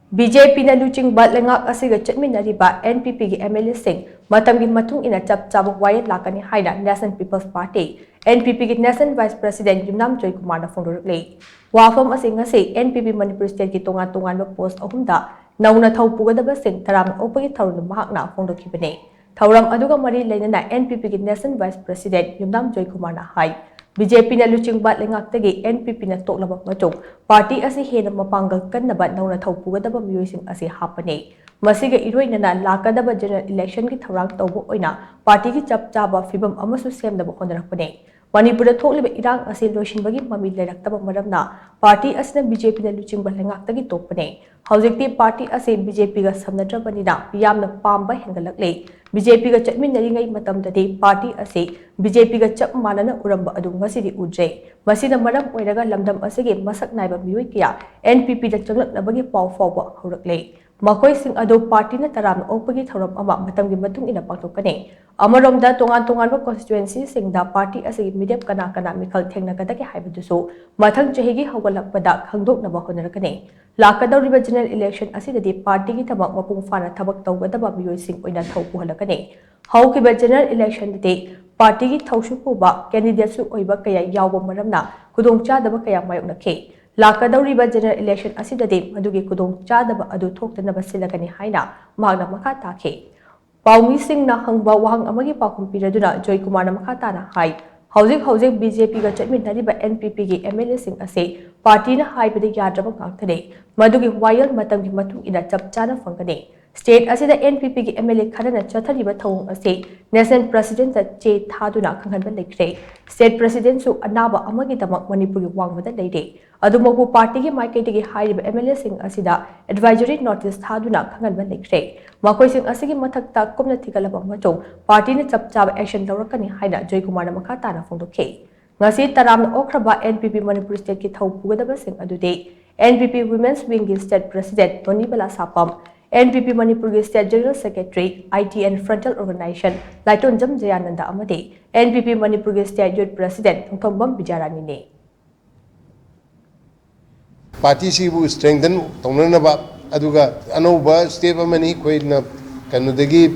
BJP na luchingba Leingak Asiga Chatminnariba Npp ki MLA sing Matamgi Matung ina Chap Chaba Wayel Lakkani haina National People's Party Npp ki National Vice President Yumnam Joykumar na phongdorakli wafam asing ngasi Npp Manipuri State ki tongan post ahumda nauna thau pugadaba sing taram opagi thaurun mahakna phongdokhibani thauram aduga mari leinana Npp ki National Vice President Yumnam Joykumar na hai BJP na luchingba Leingak tagi Npp na toklaba matung party asi hena mapangal kannaba nauna thau pugadaba miyosing asi hapani masiga iroinana lakadaba general election ki thorang tawbo oina party ki chap chaba fibam amasu semdaba hondarakpani Manipuri thokliba irang asi loishinbagi mami leiraktaba maramna party asina BJP na luchingba Leingak tagi tokpani haujikti party asi BJP ga samnadrabanina yamna pamba hengalakle BJP ga chatminnari matamdadi party asi BJP ga chap manana uramba adu ngasidi udre masina maram oiraga lamdam asige masak naiba miyoi kya NPP da changlaknabagi paw fawba horakle makoi sing ado party na taram okpagi thoram ama matamgi matung ina pangtokani amaromda tongan ba constituency singda party asigi midep kana mikhal thengnagadagi haibadusu mathang chehigi hawgalakpada khangdoknaba honarakani lakadawriba general election asidadi party gi thabak mapung fana thabak tawgadaba miyoi sing oina thaupu halakani haukiba general election de party gi thausu puba candidate su oiba kaya yawba maramna kudong chadaba kaya mayoknakhe lakadawriba general election asidadi madugi kudong chadaba adu thoktanaba silakani haina magna makha takhe paumi sing na hangba wahang amagi pakum piraduna Joykumar na makha tana hai hojik BJP ga chatminnariba Npp gi MLA sing ase party na haibada yadraba ngakthane madugi Wayel matamgi matung ina chap chana fangane state asida Npp gi MLA kharana chathariba thawung ase national president ta che thaduna khanghanba lekre state president su anaba amagi damak Manipuri wangmada leire adumobu party gi maiketi gi haiba MLA sing asida advisory notice thaduna khanghanba lekre makoi sing asigi mathakta komna thigalaba matung party na chap chaba action lawrakani haina Joykumar na makha tana phongdokhe ngasi taramna okhraba Npp Manipuri state ki thau pugadaba sing adude Npp women's wing gi state president Bala Sapam Npp Manipuri State General Secretary IT and Frontal Organization Laiton Jam Jayananda Amade Npp Manipuri State Youth President Thombam Bijarani ne Party si bu strengthen tongnaba aduga anoba state amani koina kanudagi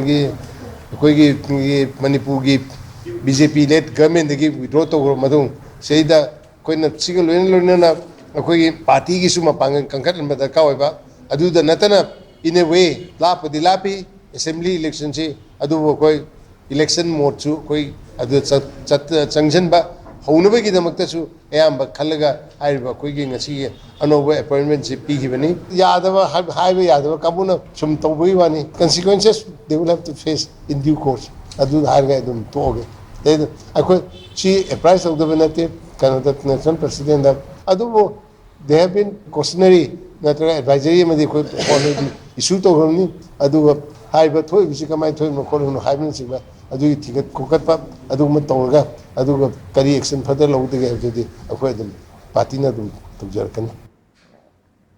gi Manipur gi BJP led government gi withdraw to madung seida koina sigal loina akoi party gi suma pangan kankat mada kawaiba aduda natana in a way lapi assembly election si adu koi election mode su koi adu changjan ba hounaba gi damakta su ayamba khalaga haiba koi gi ngasi anoba appointment si pi gibani yadaba haiba yadaba kabuna sum tawbui wani consequences they will have to face in due course adu harga dum toge then akoi si price of the benefit Canada national president adu they have been cautionary natura advisory madi koi issue to gromni aduga haiba thoi bisi kamai thoi no kolno haibin siba adu thigat kokatpa adu ma tawga aduga kari action further lawdege ajudi akoi dum party na dum tujarakan